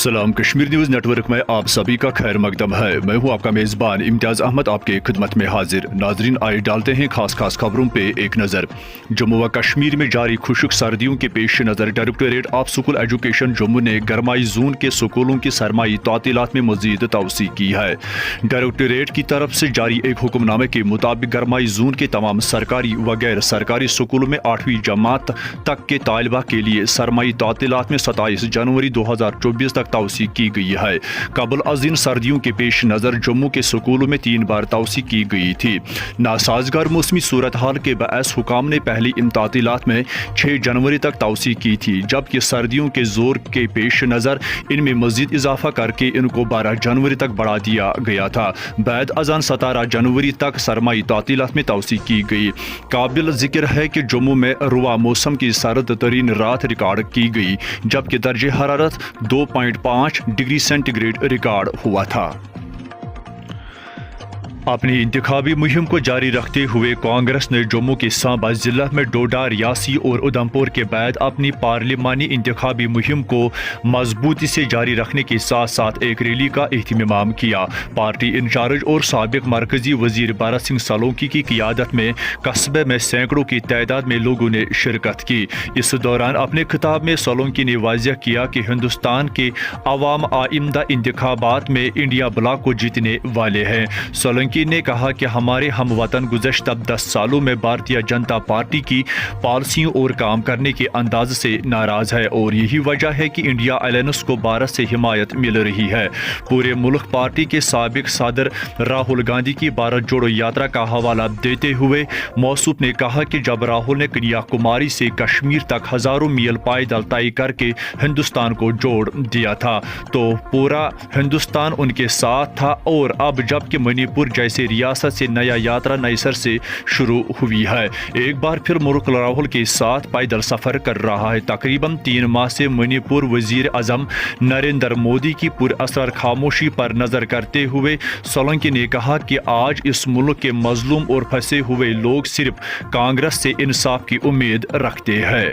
सलाम। Kashmir news network में आप सभी का खैर मकदम है। मैं हूं आपका मेज़बान इम्तियाज़ अहमद आपके खिदमत में हाजिर। नाजरीन, आइए डालते हैं खास खबरों पे एक नज़र। जम्मू व कश्मीर में जारी खुश्क सर्दियों के पेश नज़र directorate of school education Jammu ने गरमाई जोन के स्कूलों की सरमाई तातीलात में मज़ीद तोसी की है। डायरेक्टरेट की तरफ से जारी एक हुक्मनामे के मुताबिक गरमाई जोन के तमाम सरकारी व गैर सरकारी स्कूलों में 8वीं जमात तक के तालिबा के लिए सरमाई तातीलात में 27 जनवरी 2024 तक तोसी की गई है। कबल अज़ीन सर्दियों के पेश नज़र जम्मू के स्कूलों में 3 बार तोसी की गई थी। नासाजगार मौसमी सूरत हाल के बायस हुकाम ने पहली इन तातीलात में 6 जनवरी तक तोसी की थी, जबकि सर्दियों के जोर के पेश नज़र इनमें मजीद इजाफा करके इनको 12 जनवरी तक बढ़ा दिया गया था। बाद अजान 17 जनवरी तक सरमाई तातीलात में तोसी की गई। काबिल जिक्र है कि जम्मू में रुआ मौसम की सर्द तरीन रात रिकॉर्ड की गई, जबकि दर्जे हरारत 2.5 डिग्री सेंटीग्रेड रिकॉर्ड हुआ था। अपनी इंतखाबी मुहिम को जारी रखते हुए कांग्रेस ने जम्मू के सांबा जिला में डोडा, रियासी और उधमपुर के बाद अपनी पार्लिमानी इंतखाबी मुहिम को मजबूती से जारी रखने के साथ साथ एक रैली का एहतमाम किया। पार्टी इंचार्ज और साबिक मरकजी वजीर भारत सिंह सोलंकी की क़ियादत में कस्बे में सैकड़ों की तादाद में लोगों ने शिरकत की। इस दौरान अपने खिताब में सोलंकी ने वाज़ेह किया कि हिंदुस्तान के अवाम आइंदा इंतखाबात में इंडिया ब्लॉक को जीतने वाले हैं। सोलंकी ने कहा कि हमारे हम वतन गुज़श्ता 10 सालों में भारतीय जनता पार्टी की पॉलिसियों और काम करने के अंदाज से नाराज है और यही वजह है कि इंडिया अलायंस को भारत से हिमायत मिल रही है। पूरे मुल्क पार्टी के साबिक सदर राहुल गांधी की भारत जोड़ो यात्रा का हवाला देते हुए मौसूफ ने कहा कि जब राहुल ने कन्याकुमारी से कश्मीर तक हजारों मील पायदल तय करके हिंदुस्तान को जोड़ दिया था तो पूरा हिंदुस्तान उनके साथ था, और अब जबकि मणिपुर जैसे रियासत से नया यात्रा नए सर से शुरू हुई है, एक बार फिर मुल्क राहुल के साथ पैदल सफर कर रहा है। तकरीबन 3 माह से मणिपुर वजीर आजम नरेंद्र मोदी की पुरअसर खामोशी पर नजर करते हुए सोलंकी ने कहा कि आज इस मुल्क के मजलूम और फंसे हुए लोग सिर्फ कांग्रेस से इंसाफ की उम्मीद रखते हैं।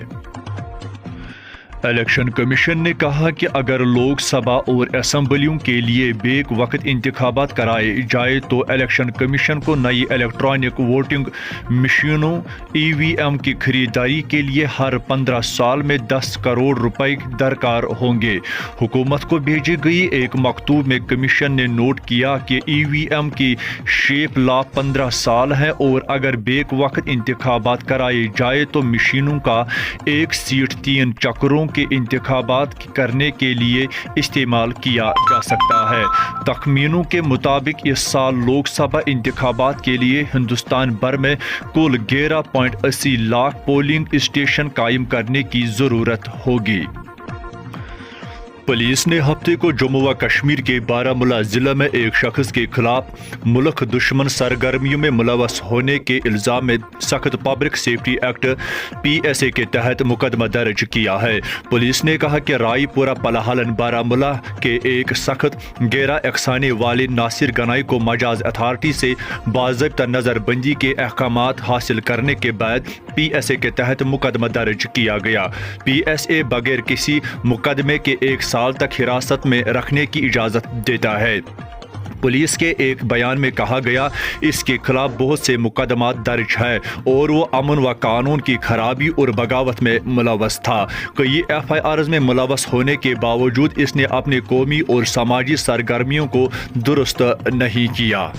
इलेक्शन कमीशन ने कहा कि अगर लोकसभा और असम्बलियों के लिए बेक वक्त इंतखाबात कराए जाए तो इलेक्शन कमीशन को नई इलेक्ट्रॉनिक वोटिंग मशीनों EVM की खरीदारी के लिए हर 15 साल में 10 करोड़ रुपए दरकार होंगे। हुकूमत को भेजी गई एक मकतूब में कमीशन ने नोट किया कि EVM की शेप ला 15 साल है और अगर बेक वक्त इंतखाबात कराए जाए तो मशीनों का एक सीट 3 चक्रों के इंतखाबात करने के लिए इस्तेमाल किया जा सकता है। तखमीनों के मुताबिक इस साल लोकसभा इंतखाबात के लिए हिंदुस्तान भर में कुल 11.80 लाख पोलिंग स्टेशन कायम करने की जरूरत होगी। पुलिस ने हफ्ते को जम्मू व कश्मीर के बारामूला जिला में एक शख्स के खिलाफ मुल्क दुश्मन सरगर्मियों में मुलवस होने के इल्जाम में सख्त पब्लिक सेफ्टी एक्ट PSA के तहत मुकदमा दर्ज किया है। पुलिस ने कहा कि रायपुरा पलाहलन बारामूला के एक सख्त गैरा अक्साने वाले नासिर गनाई को मजाज अथॉरिटी से बाज़ाब्ता नज़रबंदी के अहकामात हासिल करने के बाद PSA के तहत मुकदमा दर्ज किया गया। PSA बगैर किसी मुकदमे के 1 साल तक हिरासत में रखने की इजाज़त देता है। पुलिस के एक बयान में कहा गया इसके खिलाफ बहुत से मुकदमा दर्ज है और वो अमन व कानून की खराबी और बगावत में मुलवस था। कई FIRs में मुलवस होने के बावजूद इसने अपने कौमी और समाजी सरगर्मियों को दुरुस्त नहीं किया।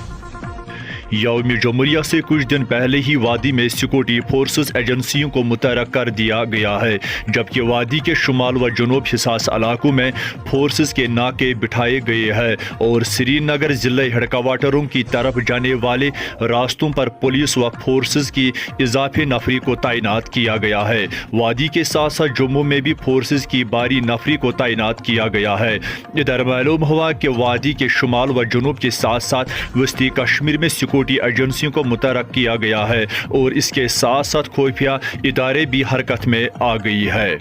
यौम जमहूरिया से कुछ दिन पहले ही वादी में सिक्योरिटी फोर्सेस एजेंसियों को मुतहर्रिक कर दिया गया है, जबकि वादी के शुमाल व जनूब हिसास इलाकों में फोर्सेस के नाके बिठाए गए हैं और श्रीनगर जिले हेडक्वार्टरों की तरफ जाने वाले रास्तों पर पुलिस व फोर्सेस की इजाफी नफरी को तैनात किया गया है। वादी के साथ साथ जम्मू में भी फोर्सेस की भारी नफरी को तैनात किया गया है। इधर मालूम हुआ कि वादी के शुमाल व जनूब के साथ साथ वस्ती कश्मीर में सिक्योरिटी एजेंसियों को मुतहर्रिक किया गया है और इसके साथ साथ खुफिया इदारे भी हरकत में आ गई है।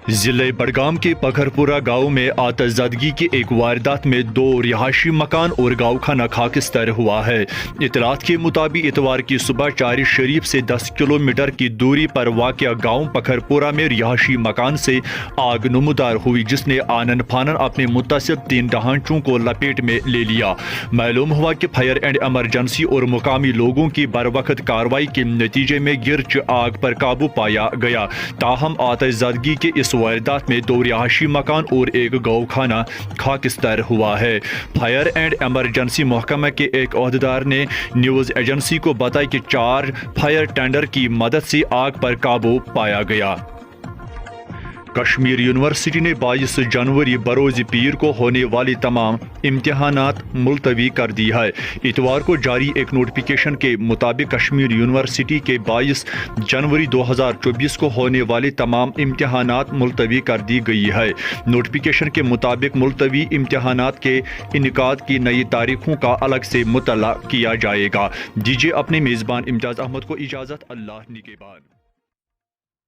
ضلع بڑگام کے پکھرپورہ گاؤں میں آتش زدگی کی ایک واردات میں 2 رہائشی مکان اور گاؤں خانہ خاکستر ہوا ہے۔ اطلاعات کے مطابق اتوار کی صبح چاری شریف سے 10 کلومیٹر کی دوری پر واقع گاؤں پکھرپورہ میں رہائشی مکان سے آگ نمودار ہوئی، جس نے آنن پھانن اپنے متصل 3 ڈھانچوں کو لپیٹ میں لے لیا۔ معلوم ہوا کہ فائر اینڈ ایمرجنسی اور مقامی لوگوں کی بروقت کارروائی کے نتیجے میں گرچ آگ پر قابو پایا گیا، تاہم آتش زدگی کے اس واردات میں 2 رہائشی مکان اور ایک گاؤں خانہ خاکستر ہوا ہے۔ فائر اینڈ ایمرجنسی محکمہ کے ایک عہدیدار نے نیوز ایجنسی کو بتایا کہ 4 فائر ٹینڈر کی مدد سے آگ پر قابو پایا گیا۔ کشمیر یونیورسٹی نے 22 جنوری بروز پیر کو ہونے والی تمام امتحانات ملتوی کر دی ہے۔ اتوار کو جاری ایک نوٹیفیکیشن کے مطابق کشمیر یونیورسٹی کے 22 جنوری 2024 کو ہونے والی تمام امتحانات ملتوی کر دی گئی ہے۔ نوٹیفیکیشن کے مطابق ملتوی امتحانات کے انعقاد کی نئی تاریخوں کا الگ سے مطلع کیا جائے گا۔ دیجیے اپنے میزبان امتیاز احمد کو اجازت۔ اللہ نگہبان۔